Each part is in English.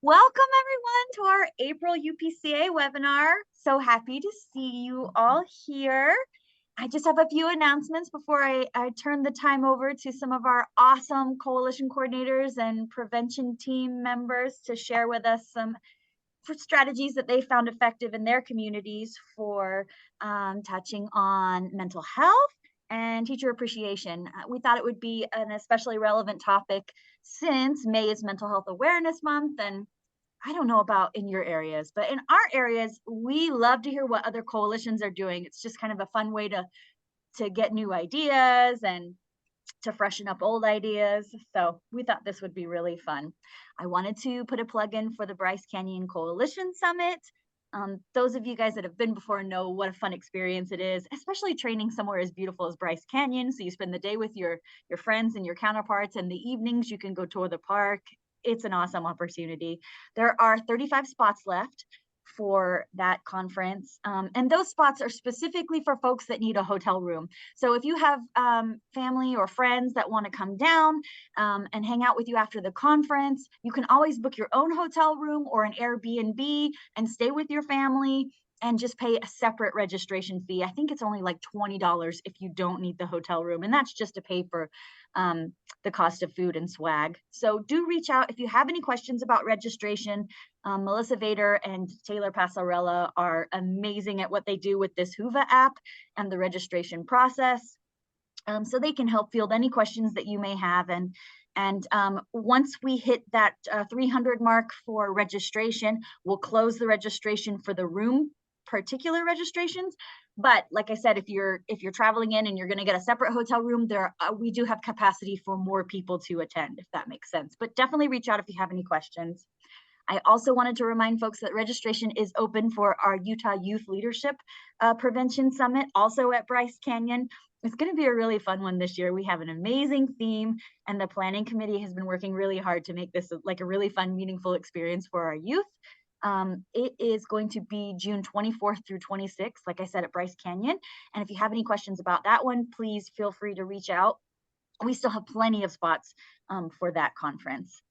Welcome everyone to our April UPCA webinar. So happy to see you all here. I just have a few announcements before I turn the time over to some of our awesome coalition coordinators and prevention team members to share with us some strategies that they found effective in their communities for touching on mental health and teacher appreciation. We thought it would be an especially relevant topic since May is Mental Health Awareness Month, and I don't know about in your areas, but in our areas, we love to hear what other coalitions are doing. It's just kind of a fun way to get new ideas and to freshen up old ideas. So we thought this would be really fun. I wanted to put a plug in for the Bryce Canyon Coalition Summit. Those of you guys that have been before know what a fun experience it is, especially training somewhere as beautiful as Bryce Canyon. So you spend the day with your friends and your counterparts, and the evenings you can go tour the park. It's an awesome opportunity. There are 35 spots left for that conference. And those spots are specifically for folks that need a hotel room. So if you have family or friends that want to come down and hang out with you after the conference, you can always book your own hotel room or an Airbnb and stay with your family and just pay a separate registration fee. I think it's only like $20 if you don't need the hotel room. And that's just to pay for the cost of food and swag. So do reach out if you have any questions about registration. Melissa Vader and Taylor Passarella are amazing at what they do with this Whova app and the registration process. So they can help field any questions that you may have. And once we hit that 300 mark for registration, we'll close the registration for the room particular registrations. But like I said, if you're traveling in and you're going to get a separate hotel room, we do have capacity for more people to attend, if that makes sense. But definitely reach out if you have any questions. I also wanted to remind folks that registration is open for our Utah Youth Leadership Prevention Summit, also at Bryce Canyon. It's going to be a really fun one this year. We have an amazing theme, and the planning committee has been working really hard to make this like a really fun, meaningful experience for our youth. It is going to be June 24th through 26th, like I said, at Bryce Canyon. And if you have any questions about that one, please feel free to reach out. We still have plenty of spots for that conference.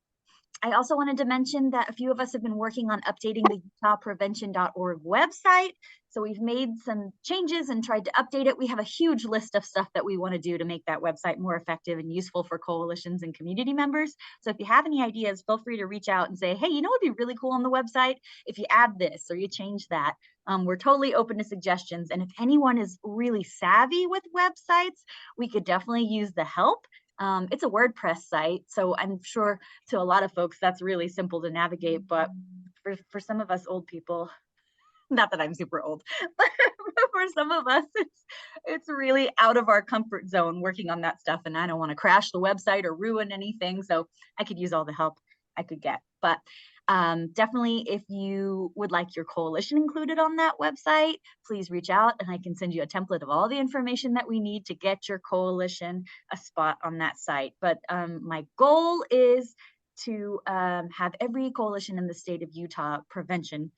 I also wanted to mention that a few of us have been working on updating the utahprevention.org website. So we've made some changes and tried to update it. We have a huge list of stuff that we want to do to make that website more effective and useful for coalitions and community members. So if you have any ideas, feel free to reach out and say, hey, you know what would be really cool on the website? If you add this or you change that. We're totally open to suggestions. And if anyone is really savvy with websites, we could definitely use the help. It's a WordPress site, so I'm sure to a lot of folks that's really simple to navigate, but for some of us old people, not that I'm super old, but for some of us, it's really out of our comfort zone working on that stuff, and I don't want to crash the website or ruin anything, so I could use all the help I could get. But definitely, if you would like your coalition included on that website, please reach out and I can send you a template of all the information that we need to get your coalition a spot on that site. But my goal is to have every coalition in the state of Utah prevention,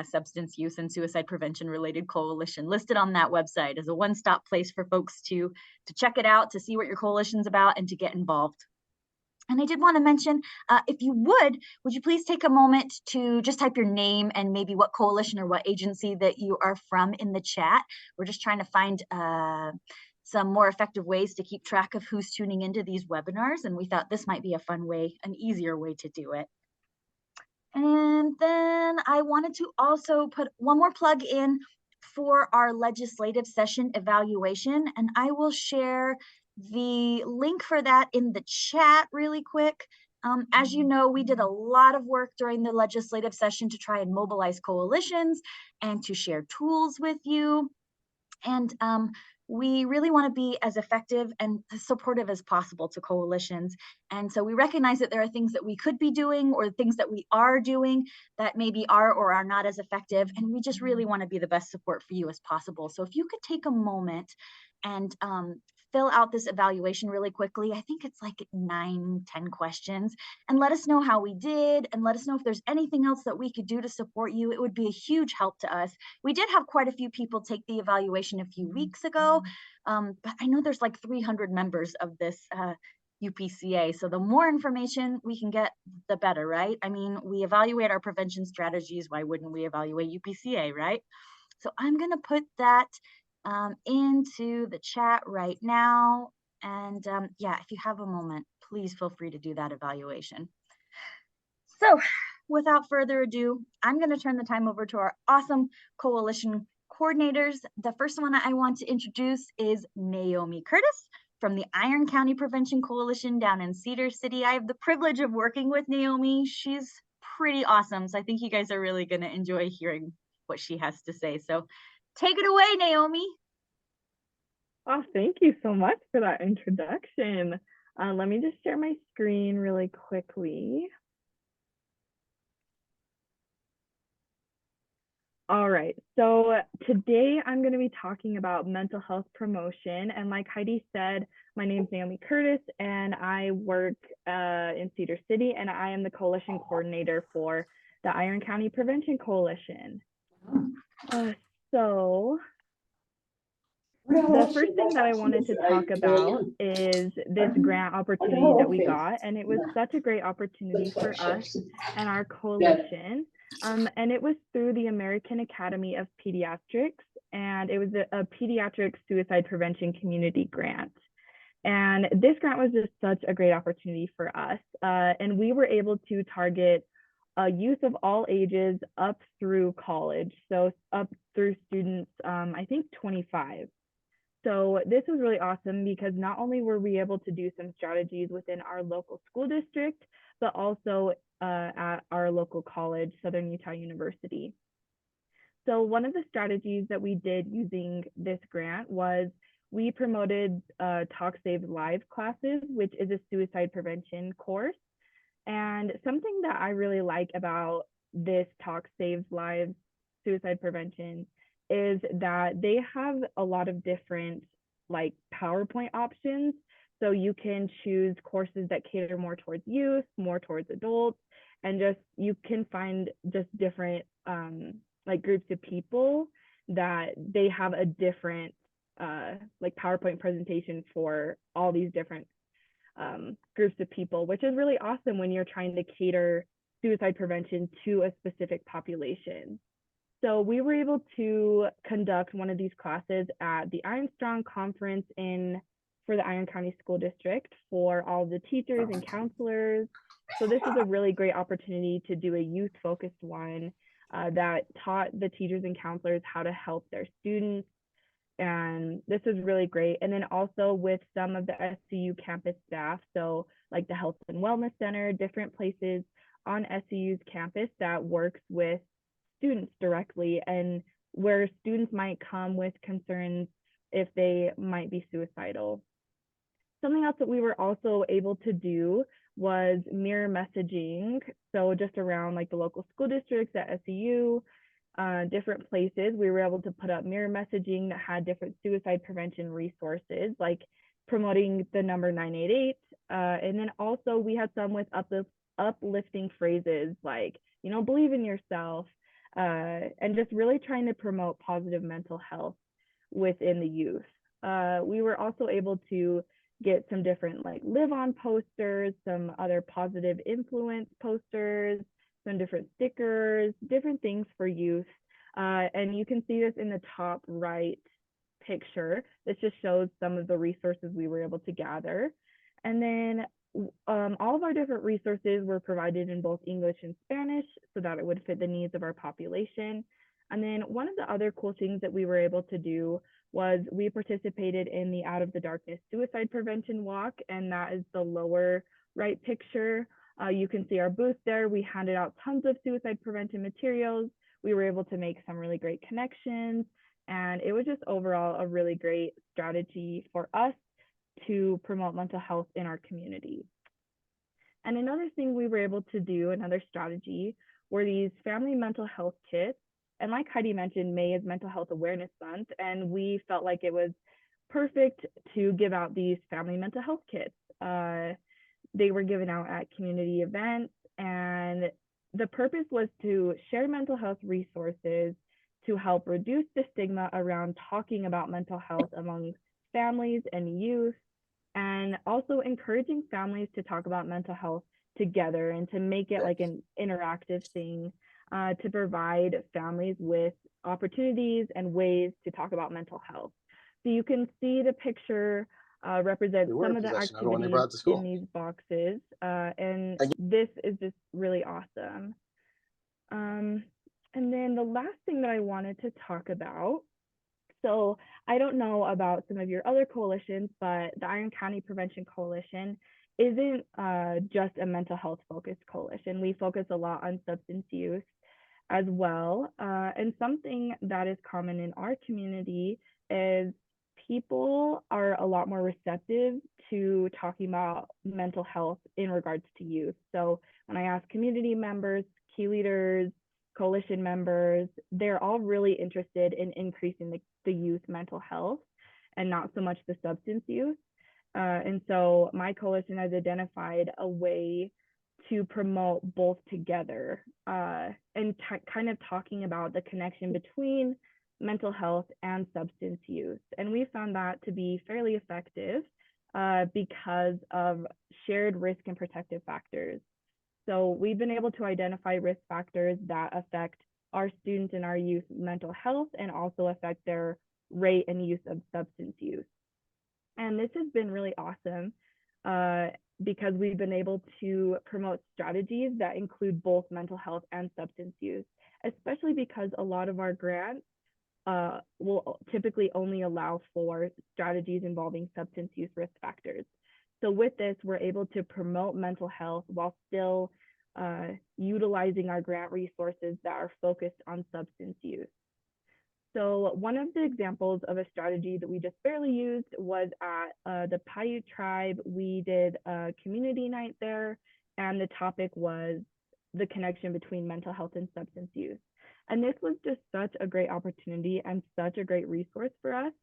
substance use and suicide prevention related coalition listed on that website as a one-stop place for folks to check it out, to see what your coalition's about, and to get involved. And I did want to mention, if you would you please take a moment to just type your name and maybe what coalition or what agency that you are from in the chat. We're just trying to find some more effective ways to keep track of who's tuning into these webinars. And we thought this might be a fun way, an easier way to do it. And then I wanted to also put one more plug in for our legislative session evaluation. And I will share the link for that in the chat really quick. As you know, we did a lot of work during the legislative session to try and mobilize coalitions and to share tools with you. And we really want to be as effective and supportive as possible to coalitions. And so we recognize that there are things that we could be doing or things that we are doing that maybe are or are not as effective. And we just really want to be the best support for you as possible. So if you could take a moment and fill out this evaluation really quickly. I think it's like 9-10 questions, and let us know how we did and let us know if there's anything else that we could do to support you. It would be a huge help to us. We did have quite a few people take the evaluation a few weeks ago, but I know there's like 300 members of this UPCA. So the more information we can get, the better, right? I mean, we evaluate our prevention strategies. Why wouldn't we evaluate UPCA, right? So I'm going to put that into the chat right now. And yeah, if you have a moment, please feel free to do that evaluation. So without further ado, I'm going to turn the time over to our awesome coalition coordinators. The first one I want to introduce is Naomi Curtis from the Iron County Prevention Coalition down in Cedar City. I have the privilege of working with Naomi. She's pretty awesome. So I think you guys are really going to enjoy hearing what she has to say. So take it away, Naomi. Oh, thank you so much for that introduction. Let me just share my screen really quickly. All right, so today I'm going to be talking about mental health promotion. And like Heidi said, my name is Naomi Curtis and I work in Cedar City, and I am the coalition coordinator for the Iron County Prevention Coalition. So the first thing that I wanted to talk about is this grant opportunity that we got, and it was such a great opportunity for us and our coalition. And it was through the American Academy of Pediatrics, and it was a pediatric suicide prevention community grant. And this grant was just such a great opportunity for us. And we were able to target youth of all ages up through college, so up through students, I think 25. So this was really awesome because not only were we able to do some strategies within our local school district, but also at our local college, Southern Utah University. So one of the strategies that we did using this grant was we promoted Talk Save Lives classes, which is a suicide prevention course. And something that I really like about this Talk Save Lives suicide prevention is that they have a lot of different like PowerPoint options. So you can choose courses that cater more towards youth, more towards adults, and just you can find just different like groups of people that they have a different like PowerPoint presentation for all these different groups of people, which is really awesome when you're trying to cater suicide prevention to a specific population. So we were able to conduct one of these classes at the Iron Strong Conference for the Iron County School District for all the teachers and counselors. So this is a really great opportunity to do a youth-focused one that taught the teachers and counselors how to help their students. And this was really great. And then also with some of the SCU campus staff, so like the Health and Wellness Center, different places on SCU's campus that works with students directly, and where students might come with concerns if they might be suicidal. Something else that we were also able to do was mirror messaging. So just around like the local school districts at SCU, different places, we were able to put up mirror messaging that had different suicide prevention resources, like promoting the number 988. And then also we had some with uplifting phrases like, you know, believe in yourself, and just really trying to promote positive mental health within the youth. We were also able to get some different like live on posters, some other positive influence posters, some different stickers, different things for youth. And you can see this in the top right picture. This just shows some of the resources we were able to gather. And then all of our different resources were provided in both English and Spanish so that it would fit the needs of our population. And then one of the other cool things that we were able to do was we participated in the Out of the Darkness Suicide Prevention Walk, and that is the lower right picture. You can see our booth there. We handed out tons of suicide prevention materials. We were able to make some really great connections, and it was just overall a really great strategy for us to promote mental health in our community. And another thing we were able to do, another strategy, were these family mental health kits. And like Heidi mentioned, May is Mental Health Awareness Month, and we felt like it was perfect to give out these family mental health kits. They were given out at community events, and the purpose was to share mental health resources to help reduce the stigma around talking about mental health among families and youth, and also encouraging families to talk about mental health together and to make it like an interactive thing to provide families with opportunities and ways to talk about mental health. So you can see the picture represents some of the activities in these boxes, and this is just really awesome. And then the last thing that I wanted to talk about, so I don't know about some of your other coalitions, but the Iron County Prevention Coalition isn't just a mental health focused coalition. We focus a lot on substance use as well. And something that is common in our community is people are a lot more receptive to talking about mental health in regards to youth. So when I ask community members, key leaders, coalition members, they're all really interested in increasing the youth mental health and not so much the substance use. And so my coalition has identified a way to promote both together and kind of talking about the connection between mental health and substance use. And we found that to be fairly effective because of shared risk and protective factors. So we've been able to identify risk factors that affect our students and our youth mental health and also affect their rate and use of substance use. And this has been really awesome because we've been able to promote strategies that include both mental health and substance use, especially because a lot of our grants will typically only allow for strategies involving substance use risk factors. So with this, we're able to promote mental health while still utilizing our grant resources that are focused on substance use. So one of the examples of a strategy that we just barely used was at the Paiute tribe. We did a community night there, and the topic was the connection between mental health and substance use. And this was just such a great opportunity and such a great resource for us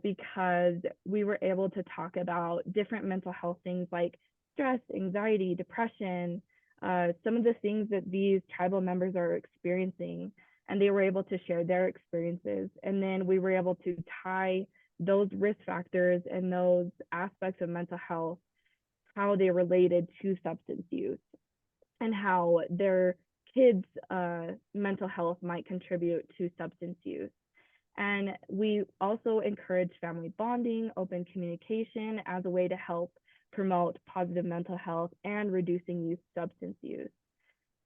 because we were able to talk about different mental health things like stress, anxiety, depression, some of the things that these tribal members are experiencing, and they were able to share their experiences. And then we were able to tie those risk factors and those aspects of mental health, how they related to substance use and how their kids' mental health might contribute to substance use. And we also encourage family bonding, open communication as a way to help promote positive mental health and reducing youth substance use.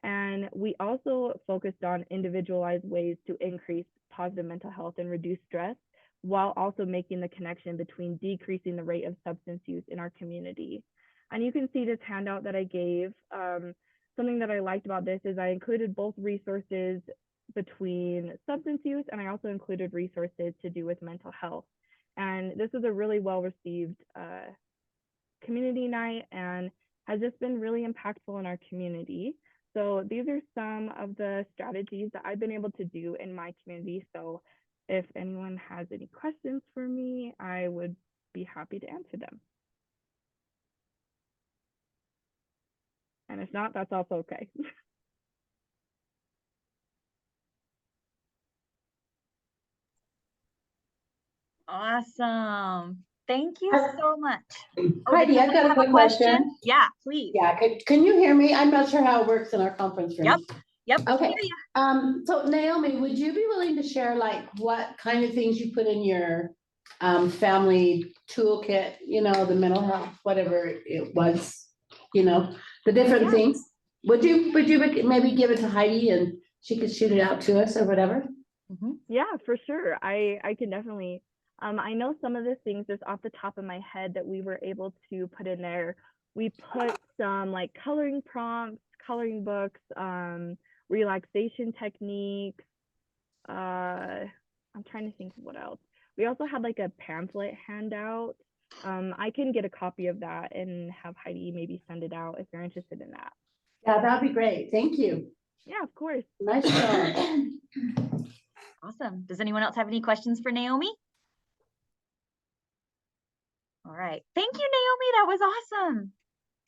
And we also focused on individualized ways to increase positive mental health and reduce stress, while also making the connection between decreasing the rate of substance use in our community. And you can see this handout that I gave. Something that I liked about this is I included both resources between substance use, and I also included resources to do with mental health. And this was a really well-received community night and has just been really impactful in our community. So these are some of the strategies that I've been able to do in my community. So if anyone has any questions for me, I would be happy to answer them. And if not, that's also okay. Awesome. Thank you so much. Heidi, I've got a quick question. Yeah, please. Yeah, can you hear me? I'm not sure how it works in our conference room. Yep. Okay. So Naomi, would you be willing to share like what kind of things you put in your family toolkit, you know, the mental health, whatever it was, you know, the different things? Would you maybe give it to Heidi and she could shoot it out to us or whatever? Mm-hmm. Yeah, for sure. I can definitely. I know some of the things just off the top of my head that we were able to put in there. We put some like coloring prompts, coloring books, relaxation techniques. I'm trying to think of what else. We also had like a pamphlet handout. I can get a copy of that and have Heidi maybe send it out if you're interested in that. Yeah, that'd be great. Thank you. Yeah, of course. Nice job. Awesome. Does anyone else have any questions for Naomi? All right. Thank you, Naomi. That was awesome.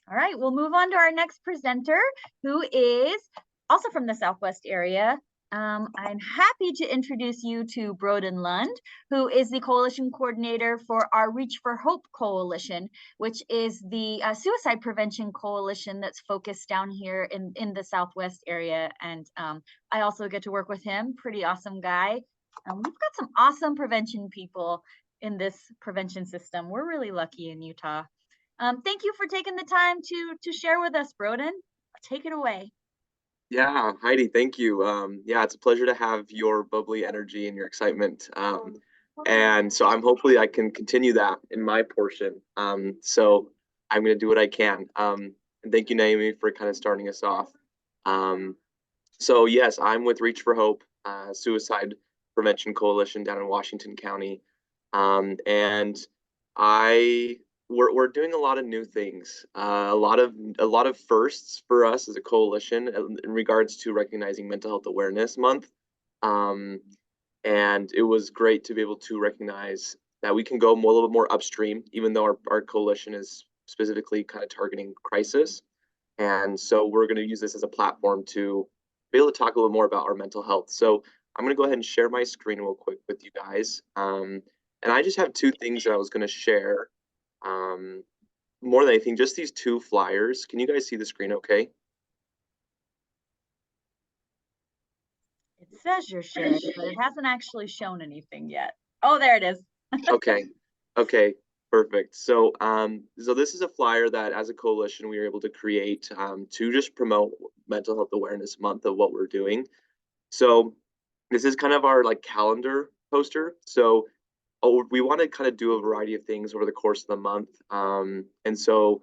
All right, we'll move on to our next presenter, who is also from the Southwest area, I'm happy to introduce you to Broden Lund, who is the coalition coordinator for our Reach for Hope coalition, which is the suicide prevention coalition that's focused down here in the Southwest area. And I also get to work with him, pretty awesome guy. We've got some awesome prevention people in this prevention system. We're really lucky in Utah. Thank you for taking the time to share with us, Broden. Take it away. Yeah, Heidi, thank you. Yeah, it's a pleasure to have your bubbly energy and your excitement. And so hopefully I can continue that in my portion. So I'm going to do what I can. And thank you, Naomi, for kind of starting us off. So yes, I'm with Reach for Hope, Suicide Prevention Coalition down in Washington County. And I we're doing a lot of new things, a lot of firsts for us as a coalition in regards to recognizing Mental Health Awareness Month. And it was great to be able to recognize that we can go a little bit more upstream, even though our coalition is specifically kind of targeting crisis. And so we're going to use this as a platform to be able to talk a little more about our mental health. So I'm going to go ahead and share my screen real quick with you guys. And I just have two things that I was going to share. More than anything, just these two flyers. Can you guys see the screen okay? It says you're shared, but it hasn't actually shown anything yet. Oh, there it is. Okay. Okay. Perfect. So, so this is a flyer that, as a coalition, we were able to create to just promote Mental Health Awareness Month of what we're doing. So, this is kind of our like calendar poster. So, we want to kind of do a variety of things over the course of the month. And so,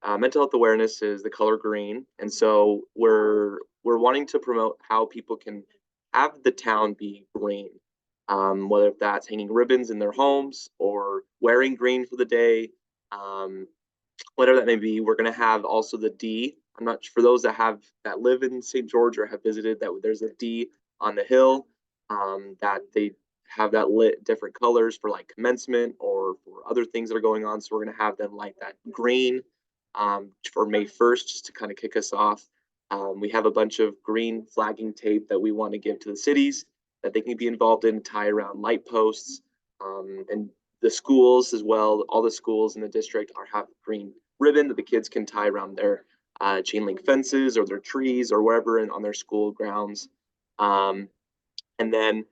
mental health awareness is the color green, and so we're wanting to promote how people can have the town be green, whether that's hanging ribbons in their homes or wearing green for the day, whatever that may be. We're going to have also the D. I'm not for those that live in St. George or have visited, that there's a D on the hill, that they have that lit different colors for like commencement or for other things that are going on. So we're going to have them light that green for May 1st, just to kind of kick us off. We have a bunch of green flagging tape that we want to give to the cities that they can be involved in, tie around light posts, and the schools as well. All the schools in the district have green ribbon that the kids can tie around their chain link fences or their trees or wherever on their school grounds. And then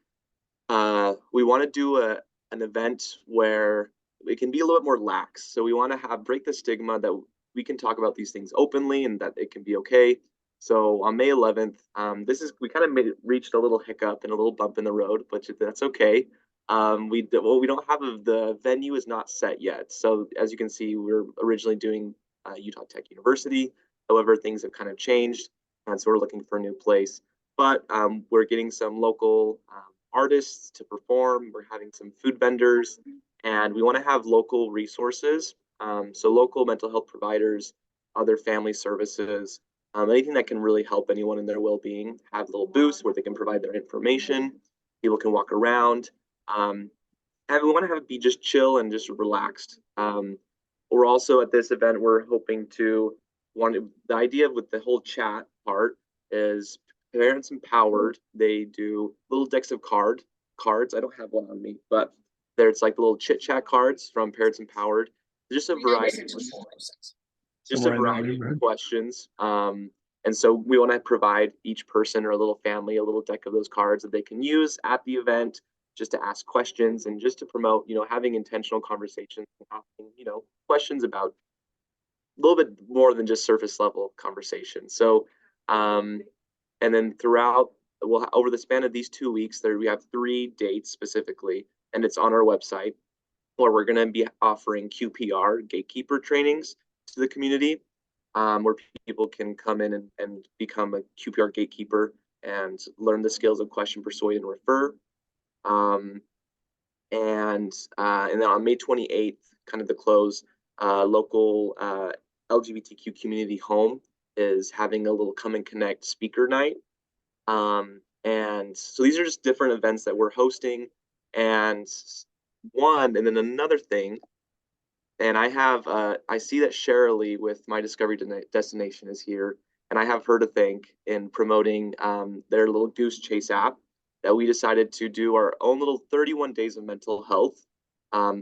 we want to do an event where it can be a little bit more lax. So we want to break the stigma that we can talk about these things openly and that it can be okay. So on May 11th, we kind of reached a little hiccup and a little bump in the road, but that's okay. We don't have the venue is not set yet. So as you can see, we were originally doing Utah Tech University. However, things have kind of changed, and so we're looking for a new place. But we're getting some local artists to perform. We're having some food vendors, and we want to have local resources. So local mental health providers, other family services, anything that can really help anyone in their well-being, have little booths where they can provide their information. People can walk around. And we want to have it be just chill and just relaxed. We're also at this event, we're hoping to the idea with the whole chat part is Parents Empowered. They do little decks of cards. I don't have one on me, but there's like little chit chat cards from Parents Empowered. Just a variety of questions. And so we want to provide each person or a little family a little deck of those cards that they can use at the event just to ask questions and just to promote, having intentional conversations and asking, questions about a little bit more than just surface level conversation. So, and then throughout, over the span of these 2 weeks, we have 3 dates specifically, and it's on our website, where we're going to be offering QPR gatekeeper trainings to the community, where people can come in and become a QPR gatekeeper and learn the skills of question, persuade, and refer. And then on May 28th, kind of the close, local LGBTQ community home is having a little come and connect speaker night. And so these are just different events that we're hosting. And then another thing, and I see that Sherilee with My Discovery Destination is here. and I have her to thank in promoting their little Goose Chase app that we decided to do our own little 31 days of mental health.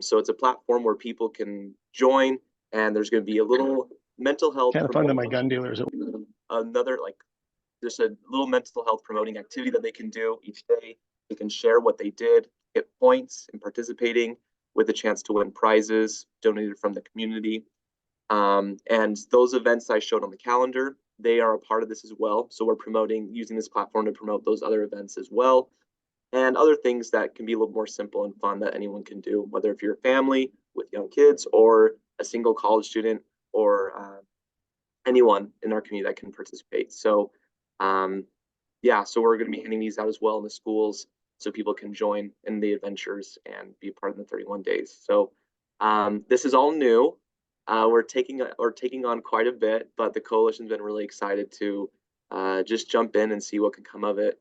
So it's a platform where people can join, and there's going to be a little mental health. Can't find my gun dealers. Another like just a little mental health promoting activity that they can do each day. They can share what they did, get points in participating, with a chance to win prizes donated from the community. And those events I showed on the calendar, they are a part of this as well. So we're promoting, using this platform to promote those other events as well. And other things that can be a little more simple and fun that anyone can do, whether if you're a family with young kids or a single college student or anyone in our community that can participate. So yeah, so we're going to be handing these out as well in the schools so people can join in the adventures and be part of the 31 days. So this is all new. We're taking on quite a bit, but the coalition's been really excited to just jump in and see what can come of it.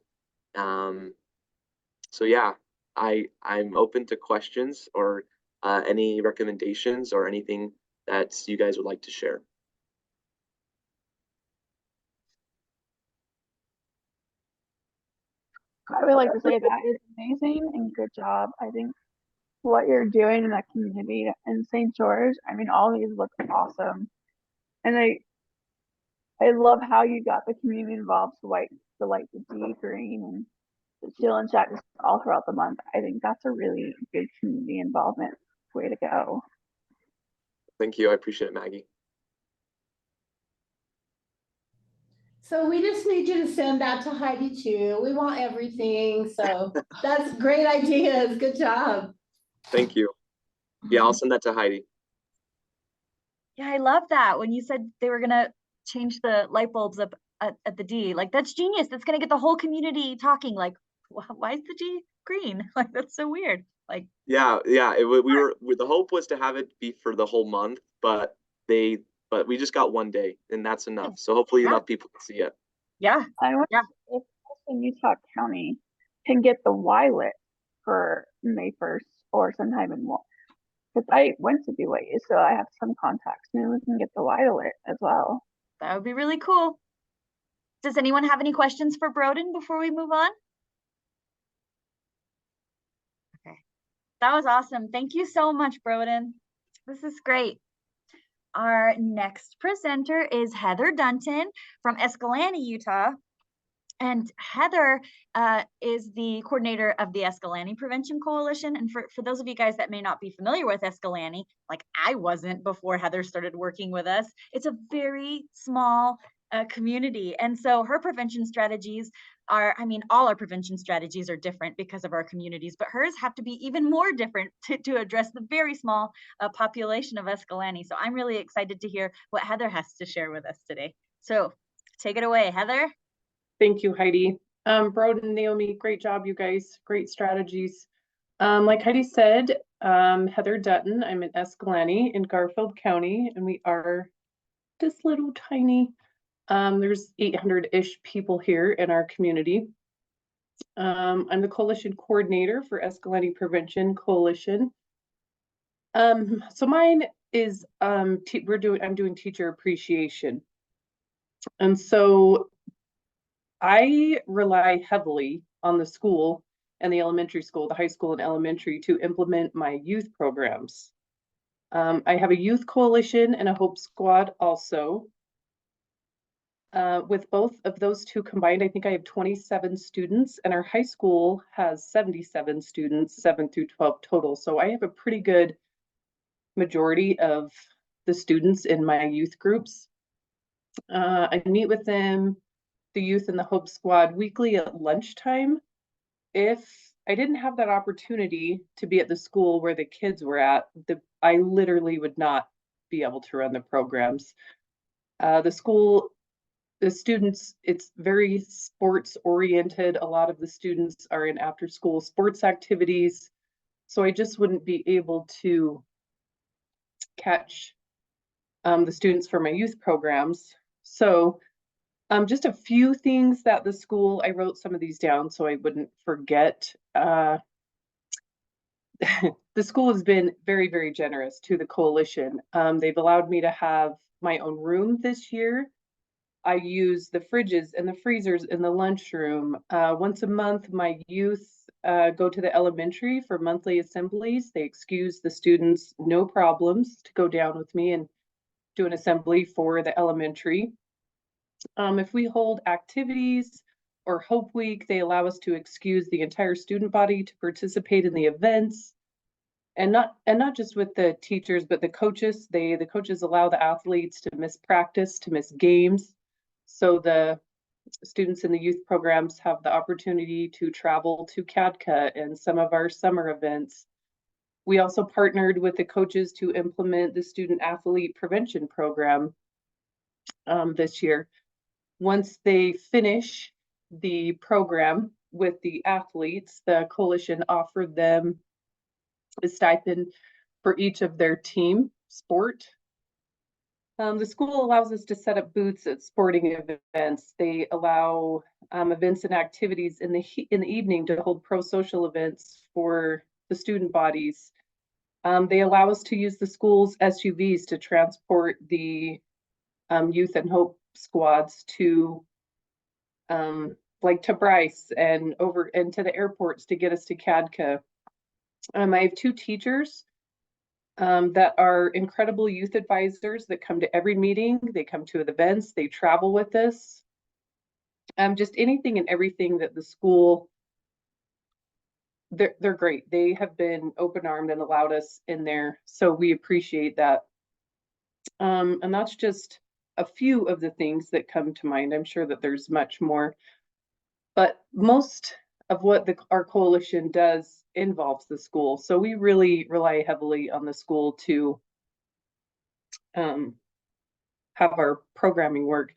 So yeah, I'm open to questions or any recommendations or anything that you guys would like to share. I would like to say that is amazing and good job. I think what you're doing in that community in St. George, I mean, all these look awesome. And I love how you got the community involved to light the D green and the chill and chat just all throughout the month. I think that's a really good community involvement. Way to go. Thank you. I appreciate it, Maggie. So we just need you to send that to Heidi too. We want everything. So that's great ideas. Good job. Thank you. Yeah, I'll send that to Heidi. Yeah, I love that. When you said they were gonna change the light bulbs up at the D, like that's genius. That's gonna get the whole community talking. Like, why is the D green? Like, that's so weird. Like, yeah, the hope was to have it be for the whole month, but we just got one day, and that's enough. So hopefully enough people can see it. yeah, I wonder Yeah. if also Utah County can get the Y lit for May 1st or sometime in March. Because I went to BYU, so I have some contacts. Maybe we can get the Y lit as well. that would be really cool. Does anyone have any questions for Broden before we move on? Okay, that was awesome. Thank you so much, Broden. This is great. Our next presenter is Heather Dunton from Escalante, Utah. And Heather is the coordinator of the Escalante Prevention Coalition. And for those of you guys that may not be familiar with Escalante, like I wasn't before Heather started working with us, it's a very small community. And so her prevention strategies are, I mean, all our prevention strategies are different because of our communities, but hers have to be even more different to address the very small population of Escalante. So I'm really excited to hear what Heather has to share with us today. So take it away, Heather. Thank you, Heidi. Broden, Naomi, great job, you guys. Great strategies. Like Heidi said, Heather Dutton. I'm in Escalante in Garfield County, and we are this little tiny, there's 800-ish people here in our community. I'm the coalition coordinator for Escalante Prevention Coalition. So mine is, I'm doing teacher appreciation. And so I rely heavily on the school and the elementary school, the high school and elementary, to implement my youth programs. I have a youth coalition and a Hope Squad also. With both of those two combined, I think I have 27 students, and our high school has 77 students, 7 through 12 total. So I have a pretty good majority of the students in my youth groups. I meet with them, the youth and the Hope Squad, weekly at lunchtime. If I didn't have that opportunity to be at the school where the kids were at, I literally would not be able to run the programs. The school, the students, it's very sports oriented. A lot of the students are in after school sports activities. So I just wouldn't be able to catch the students for my youth programs. So just a few things that the school, I wrote some of these down so I wouldn't forget. The school has been very, very generous to the coalition. They've allowed me to have my own room this year. I use the fridges and the freezers in the lunchroom. Once a month, my youth go to the elementary for monthly assemblies. They excuse the students, no problems, to go down with me and do an assembly for the elementary. If we hold activities or Hope Week, they allow us to excuse the entire student body to participate in the events. And not just with the teachers, but the coaches. The coaches allow the athletes to miss practice, to miss games. So the students in the youth programs have the opportunity to travel to CADCA and some of our summer events. We also partnered with the coaches to implement the student athlete prevention program this year. Once they finish the program with the athletes, the coalition offered them a stipend for each of their team sport. The school allows us to set up booths at sporting events. They allow events and activities in the evening to hold pro-social events for the student bodies. They allow us to use the school's SUVs to transport the Youth and Hope squads to like to Bryce and over and to the airports to get us to CADCA. I have 2 teachers that are incredible youth advisors that come to every meeting. They come to the events, they travel with us. Just anything and everything that the school, they're great. They have been open-armed and allowed us in there, so we appreciate that. And that's just a few of the things that come to mind. I'm sure that there's much more, but most of what our coalition does involves the school. So we really rely heavily on the school to have our programming work.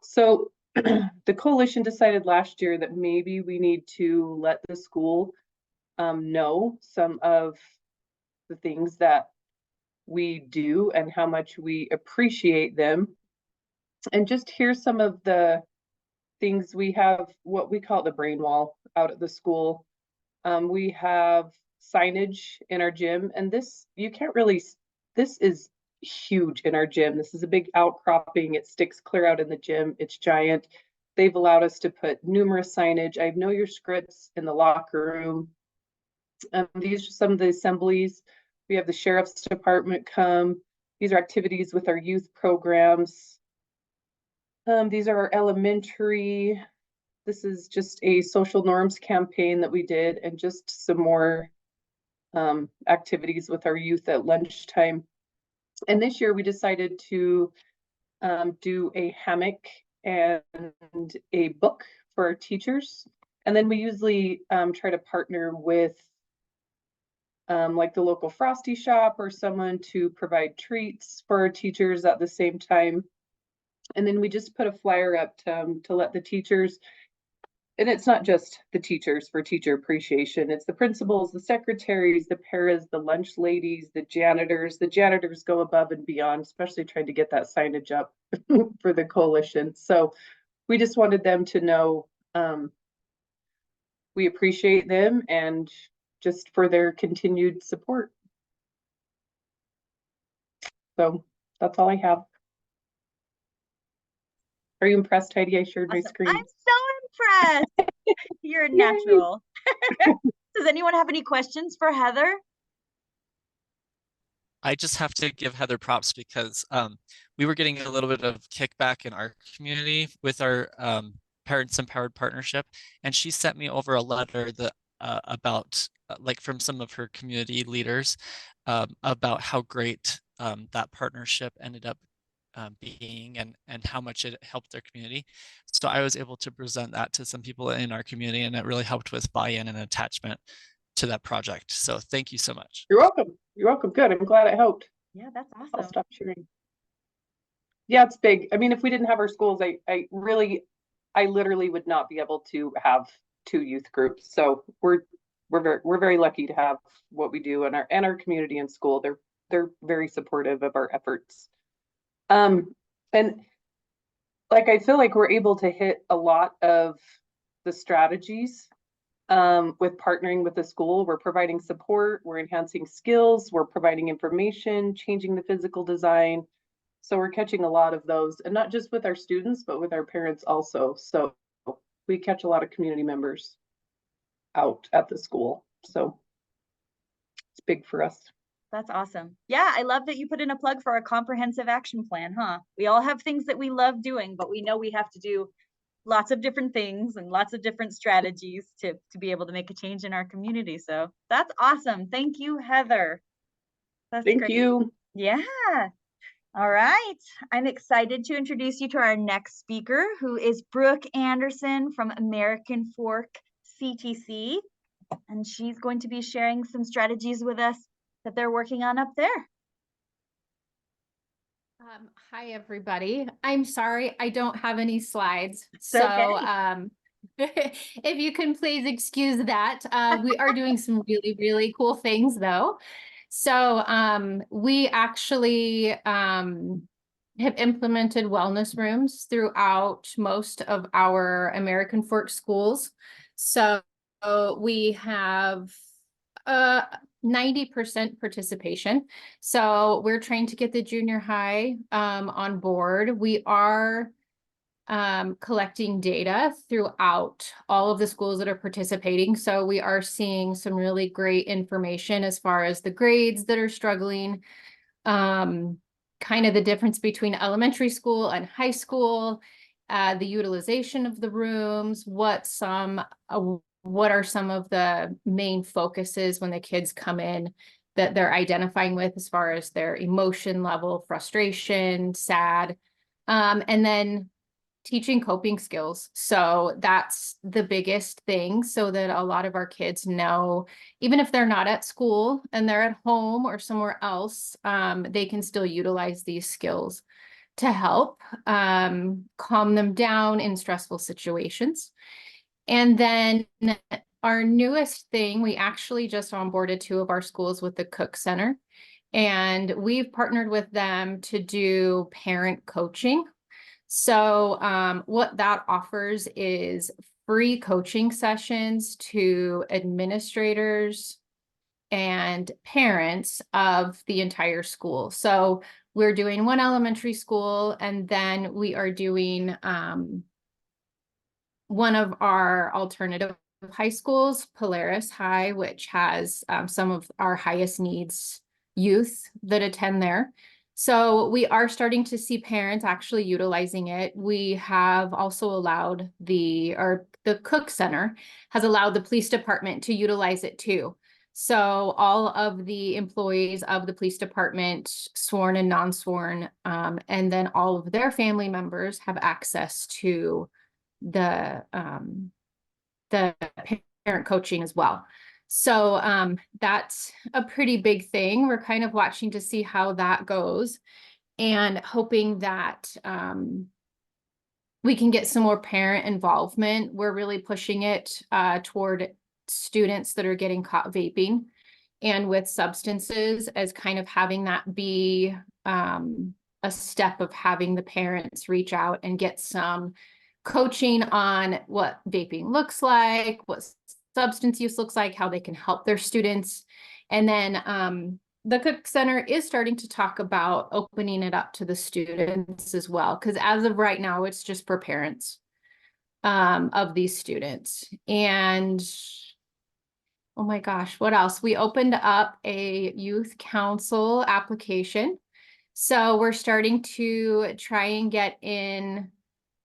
So the coalition decided last year that maybe we need to let the school know some of the things that we do and how much we appreciate them. And just hear some of the things we have, what we call the brain wall out at the school. We have signage in our gym, and this, you can't really, this is huge in our gym. This is a big outcropping. It sticks clear out in the gym. It's giant. They've allowed us to put numerous signage. I have Know Your Scripts in the locker room. These are some of the assemblies. We have the sheriff's department come. These are activities with our youth programs. These are our elementary. This is just a social norms campaign that we did, and just some more activities with our youth at lunchtime. And this year we decided to do a hammock and a book for our teachers. And then we usually try to partner with like the local Frosty shop or someone to provide treats for our teachers at the same time. And then we just put a flyer up to let the teachers, and it's not just the teachers for teacher appreciation, it's the principals, the secretaries, the paras, the lunch ladies, the janitors. The janitors go above and beyond, especially trying to get that signage up for the coalition. So we just wanted them to know we appreciate them and just for their continued support. So that's all I have. Are you impressed, Heidi? I shared my Awesome. screen. I'm so impressed. You're a Yay. natural. Does anyone have any questions for Heather? I just have to give Heather props because we were getting a little bit of kickback in our community with our Parents Empowered Partnership, and she sent me over a letter that about like from some of her community leaders about how great that partnership ended up being and how much it helped their community. So I was able to present that to some people in our community, and it really helped with buy-in and attachment to that project. So thank you so much. You're welcome. You're welcome. Good. I'm glad it helped. Yeah, that's I'll awesome. stop sharing. Yeah, it's big. I mean, if we didn't have our schools, I literally would not be able to have 2 youth groups. So we're very lucky to have what we do in our community and school. They're very supportive of our efforts. And like I feel like we're able to hit a lot of the strategies with partnering with the school. We're providing support, we're enhancing skills, we're providing information, changing the physical design. So we're catching a lot of those, and not just with our students, but with our parents also. So we catch a lot of community members out at the school. So it's big for us. That's awesome. Yeah, I love that you put in a plug for a comprehensive action plan, huh? We all have things that we love doing, but we know we have to do lots of different things and lots of different strategies to be able to make a change in our community. So that's awesome. Thank you, Heather. That's Thank great. you. Yeah. All right. I'm excited to introduce you to our next speaker, who is Brooke Anderson from American Fork CTC. And she's going to be sharing some strategies with us that they're working on up there. Hi, everybody. I'm sorry, I don't have any slides. It's So okay. if you can please excuse that. We are doing some really, really cool things though. So we actually have implemented wellness rooms throughout most of our American Fork schools. So we have 90% participation. So we're trying to get the junior high on board. We are collecting data throughout all of the schools that are participating. So we are seeing some really great information as far as the grades that are struggling, kind of the difference between elementary school and high school, the utilization of the rooms, what are some of the main focuses when the kids come in that they're identifying with as far as their emotion level, frustration, sad, and then teaching coping skills. So that's the biggest thing, so that a lot of our kids know, even if they're not at school and they're at home or somewhere else, they can still utilize these skills to help calm them down in stressful situations. And then our newest thing, we actually just onboarded 2 of our schools with the Cook Center, and we've partnered with them to do parent coaching. So what that offers is free coaching sessions to administrators and parents of the entire school. So we're doing one elementary school, and then we are doing one of our alternative high schools, Polaris High, which has some of our highest needs youth that attend there. So we are starting to see parents actually utilizing it. We have also allowed the Cook Center has allowed the police department to utilize it too. So all of the employees of the police department, sworn and non-sworn, and then all of their family members have access to the parent coaching as well. So that's a pretty big thing. We're kind of watching to see how that goes and hoping that we can get some more parent involvement. We're really pushing it toward students that are getting caught vaping and with substances, as kind of having that be a step of having the parents reach out and get some coaching on what vaping looks like, what substance use looks like, how they can help their students. And then the Cook Center is starting to talk about opening it up to the students as well, because as of right now, it's just for parents of these students. And oh my gosh, what else? We opened up a youth council application. So we're starting to try and get in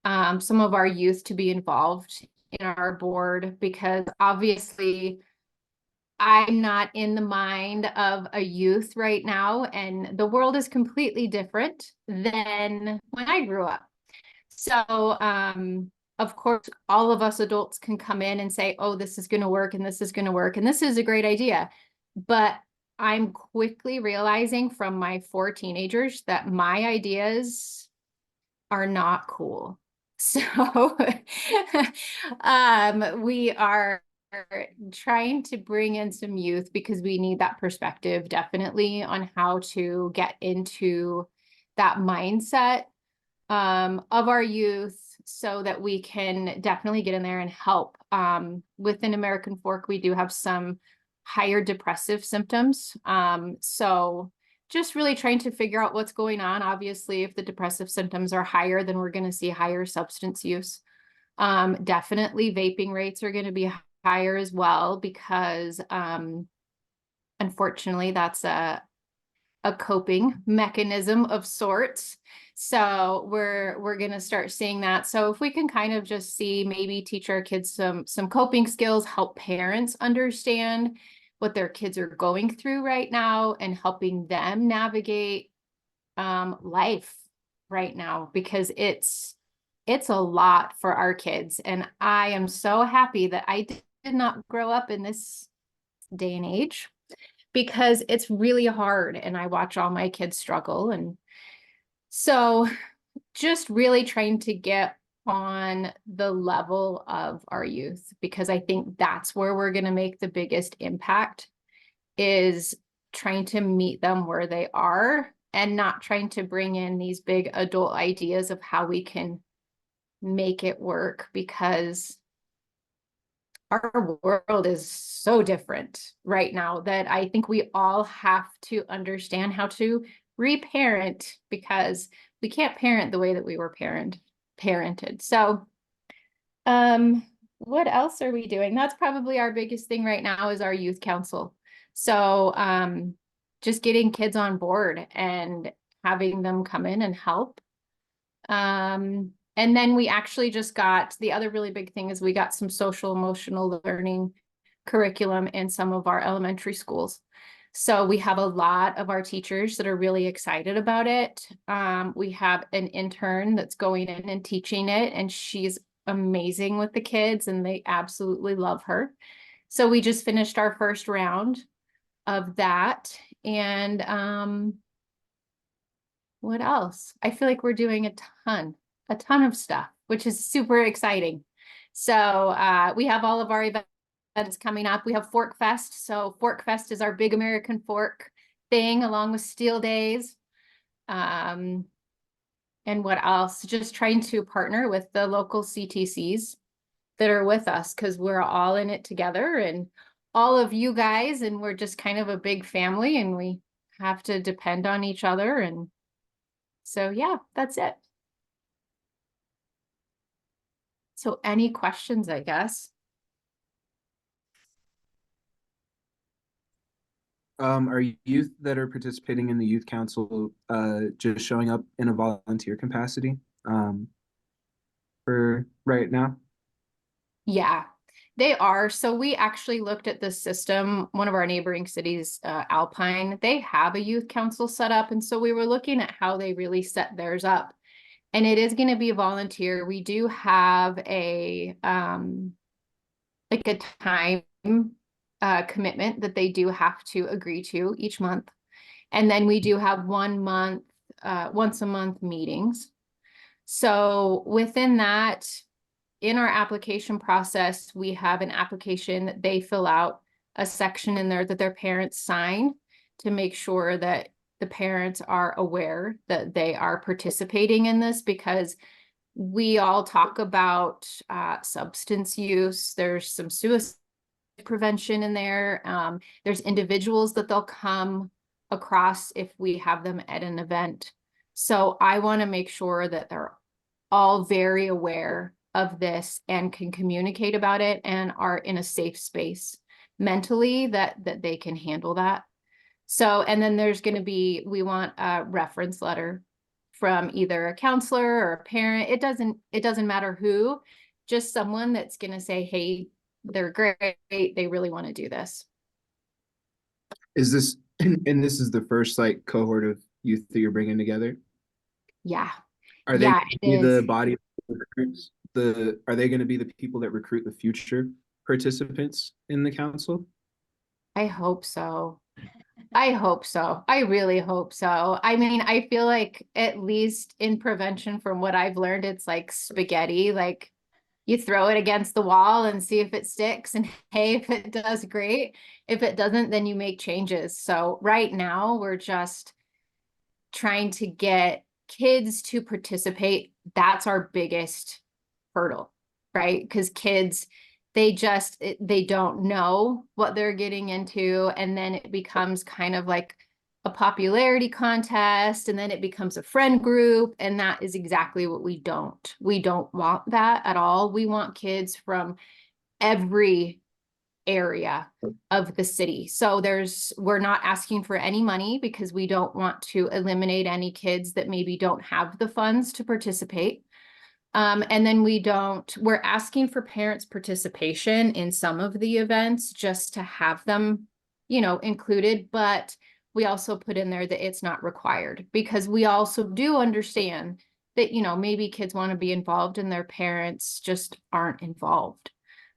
some of our youth to be involved in our board, because obviously I'm not in the mind of a youth right now, and the world is completely different than when I grew up. So of course, all of us adults can come in and say, oh, this is going to work, and this is going to work, and this is a great idea. But I'm quickly realizing from my 4 teenagers that my ideas are not cool. So we are trying to bring in some youth, because we need that perspective definitely on how to get into that mindset of our youth, so that we can definitely get in there and help. Within American Fork, we do have some higher depressive symptoms. So just really trying to figure out what's going on. Obviously, if the depressive symptoms are higher, then we're going to see higher substance use. Definitely vaping rates are going to be higher as well, because unfortunately that's a coping mechanism of sorts. So we're going to start seeing that. So if we can kind of just see, maybe teach our kids some coping skills, help parents understand what their kids are going through right now, and helping them navigate life right now, because it's a lot for our kids. And I am so happy that I did not grow up in this day and age, because it's really hard, and I watch all my kids struggle. And so just really trying to get on the level of our youth, because I think that's where we're going to make the biggest impact, is trying to meet them where they are, and not trying to bring in these big adult ideas of how we can make it work, because our world is so different right now that I think we all have to understand how to reparent, because we can't parent the way that we were parented. So what else are we doing? That's probably our biggest thing right now, is our youth council. So just getting kids on board and having them come in and help. And then we actually just got, the other really big thing is we got some social emotional learning curriculum in some of our elementary schools. So we have a lot of our teachers that are really excited about it. We have an intern that's going in and teaching it, and she's amazing with the kids, and they absolutely love her. So we just finished our first round of that. And what else? I feel like we're doing a ton of stuff, which is super exciting. So we have all of our events coming up. We have Fork Fest. So Fork Fest is our big American fork thing, along with Steel Days. And what else? Just trying to partner with the local CTCs that are with us, because we're all in it together, and all of you guys, and we're just kind of a big family, and we have to depend on each other. And so, yeah, that's it. So any questions, I guess? Are youth that are participating in the youth council just showing up in a volunteer capacity for right now? Yeah, they are. So we actually looked at this system. One of our neighboring cities, Alpine, they have a youth council set up. And so we were looking at how they really set theirs up. And it is going to be a volunteer. We do have a like a time commitment that they do have to agree to each month. And then we do have 1 month, once a month meetings. So within that, in our application process, we have an application. They fill out a section in there that their parents sign to make sure that the parents are aware that they are participating in this, because we all talk about substance use. There's some suicide prevention in there. There's individuals that they'll come across if we have them at an event. So I want to make sure that they're all very aware of this and can communicate about it, and are in a safe space mentally that they can handle that. So, and then there's going to be, we want a reference letter from either a counselor or a parent. It doesn't matter who, just someone that's going to say, hey, they're great, they really want to do this. Is this, and this is the first like cohort of youth that you're bringing together? Yeah. Are they Yeah, gonna it be the is. body of recruits? Are they going to be the people that recruit the future participants in the council? I hope so. I hope so. I really hope so. I mean, I feel like, at least in prevention, from what I've learned, it's like spaghetti. Like, you throw it against the wall and see if it sticks. And hey, if it does, great. If it doesn't, then you make changes. So right now, we're just trying to get kids to participate. That's our biggest hurdle, right? Because kids, they don't know what they're getting into. And then it becomes kind of like a popularity contest and then it becomes a friend group. And that is exactly what we don't want that at all. We want kids from every area of the city. So we're not asking for any money because we don't want to eliminate any kids that maybe don't have the funds to participate. And then we're asking for parents' participation in some of the events just to have them, included, but we also put in there that it's not required because we also do understand that, maybe kids want to be involved and their parents just aren't involved.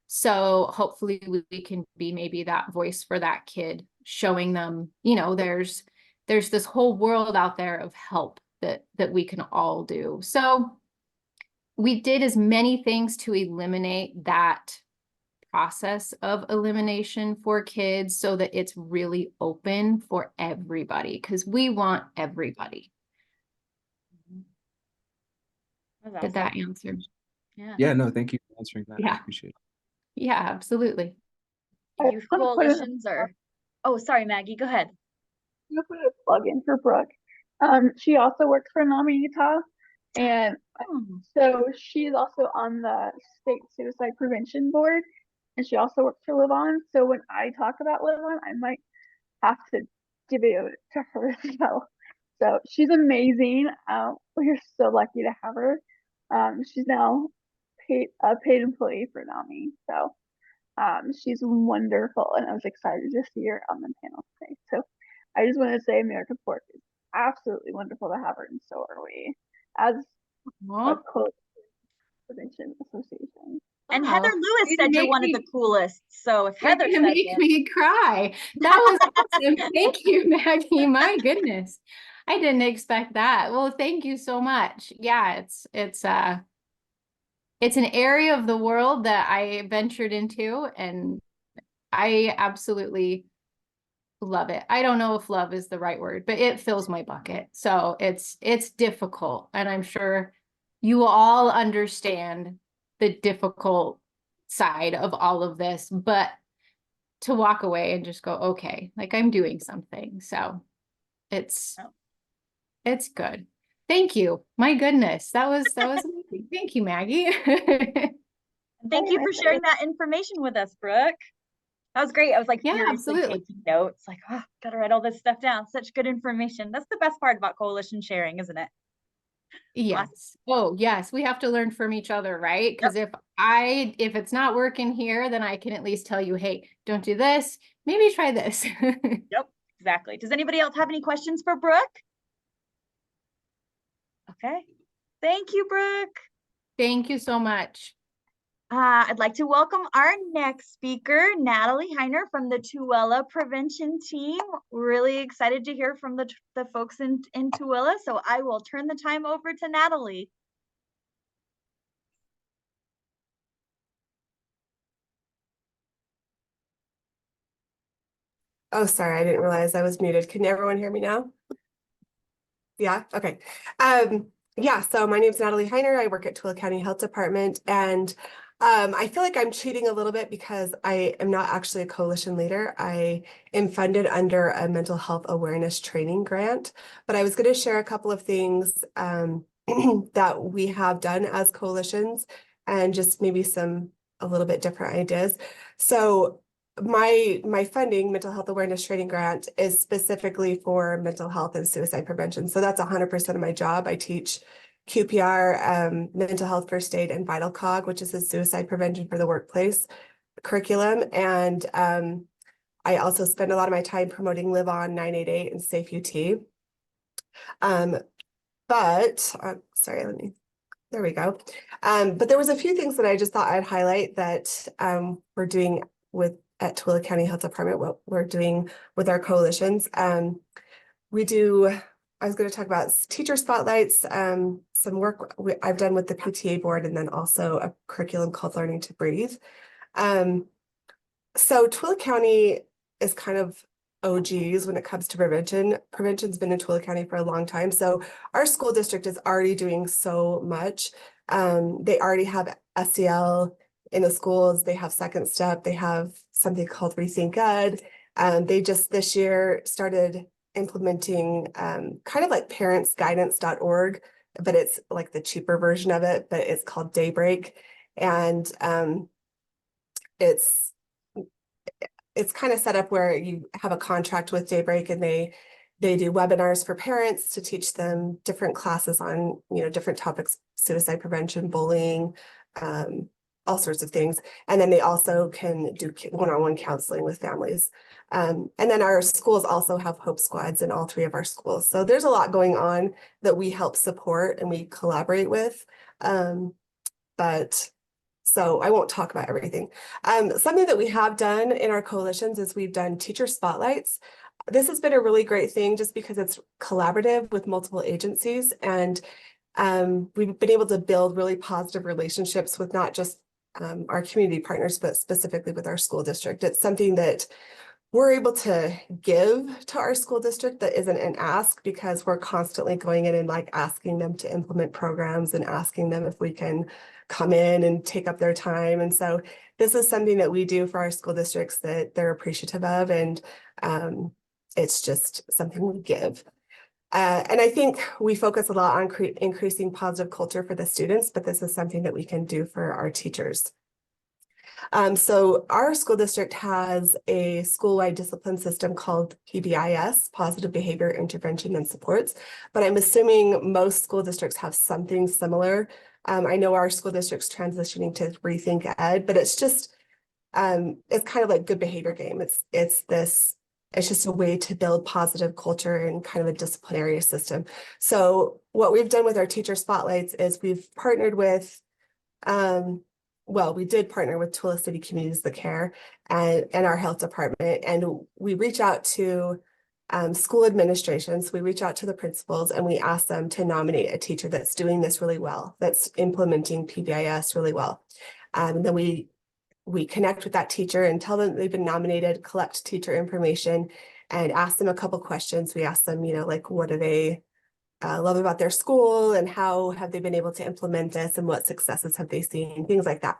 So hopefully we can be maybe that voice for that kid, showing them, there's this whole world out there of help that we can all do. So we did as many things to eliminate that process of elimination for kids so that it's really open for everybody because we want everybody. Did that answer? Yeah, no, thank you for answering that. I Yeah. appreciate it. Yeah, absolutely. I Youth just wanna put in a coalitions are, oh, sorry, Maggie, go ahead. I'm gonna put a plug in for Brooke. She also works for NAMI Utah, and so she's also on the state suicide prevention board, and she also works for Live On. So when I talk about Live On, I might have to give it to her as well. So she's amazing. We're so lucky to have her. She's now a paid employee for NAMI. So she's wonderful, and I was excited to see her on the panel today. So I just want to say American Fork is absolutely wonderful to have her, and so are we as a close prevention association. And Wow. Heather Lewis You said you're make one of me- the coolest. So if You're Heather gonna said make it, me cry. That was awesome. Thank you, Maggie. My goodness. I didn't expect that. Well, thank you so much. Yeah, it's an area of the world that I ventured into and I absolutely love it. I don't know if love is the right word, but it fills my bucket. So it's difficult. And I'm sure you all understand the difficult side of all of this, but to walk away and just go, okay, like I'm doing something. So it's good. Thank you. My goodness. That was amazing. Thank you, Maggie. thank you for sharing that information with us, Brooke. That was great. I was like Yeah, furiously absolutely. taking notes, like, oh, gotta write all this stuff down. Such good information. That's the best part about coalition sharing, isn't it? Yes. Oh, yes. We have to learn from each other, right? Because if it's not working here, then I can at least tell you, hey, don't do this. Maybe try this. Yep, exactly. Does anybody else have any questions for Brooke? Okay. Thank you, Brooke. Thank you so much. I'd like to welcome our next speaker, Natalie Heiner from the Tooele Prevention Team. We're really excited to hear from the folks in Tooele, so I will turn the time over to Natalie. Oh, sorry, I didn't realize I was muted. Can everyone hear me now? Yeah, okay. Yeah, so my name is Natalie Heiner. I work at Tooele County Health Department, and I feel like I'm cheating a little bit because I am not actually a coalition leader. I am funded under a mental health awareness training grant, but I was going to share a couple of things that we have done as coalitions and just maybe a little bit different ideas. So my funding, mental health awareness training grant, is specifically for mental health and suicide prevention. So that's 100% of my job. I teach QPR, mental health first aid, and Vital Cog, which is a suicide prevention for the workplace curriculum. And I also spend a lot of my time promoting Live On 988 and Safe UT. Sorry, there we go. But there was a few things that I just thought I'd highlight that we're doing at Tooele County Health Department, what we're doing with our coalitions. I was going to talk about teacher spotlights, some work I've done with the PTA board, and then also a curriculum called Learning to Breathe. So Tooele County is kind of OGs when it comes to prevention. Prevention's been in Tooele County for a long time. So our school district is already doing so much. They already have SEL in the schools. They have Second Step. They have something called Rethink Ed. They just this year started implementing kind of like parentsguidance.org, but it's like the cheaper version of it, but it's called Daybreak. And it's kind of set up where you have a contract with Daybreak, and they do webinars for parents to teach them different classes on, different topics, suicide prevention, bullying, all sorts of things. And then they also can do one-on-one counseling with families. And then our schools also have Hope Squads in all 3 of our schools. So there's a lot going on that we help support and we collaborate with. So I won't talk about everything. Something that we have done in our coalitions is we've done teacher spotlights. This has been a really great thing just because it's collaborative with multiple agencies, and we've been able to build really positive relationships with not just our community partners, but specifically with our school district. It's something that we're able to give to our school district that isn't an ask, because we're constantly going in and like asking them to implement programs and asking them if we can come in and take up their time. And so this is something that we do for our school districts that they're appreciative of, and it's just something we give. And I think we focus a lot on increasing positive culture for the students, but this is something that we can do for our teachers. So our school district has a school-wide discipline system called PBIS, Positive Behavior Intervention and Supports, but I'm assuming most school districts have something similar. I know our school district's transitioning to Rethink Ed, but it's just, it's kind of like good behavior game. It's just a way to build positive culture and kind of a disciplinary system. So what we've done with our teacher spotlights is we've partnered with, we did partner with Tooele City Communities The Care and our health department, and we reach out to school administrations. We reach out to the principals and we ask them to nominate a teacher that's doing this really well, that's implementing PBIS really well. And then we connect with that teacher and tell them they've been nominated, collect teacher information, and ask them a couple questions. We ask them, like, what do they love about their school, and how have they been able to implement this, and what successes have they seen, things like that.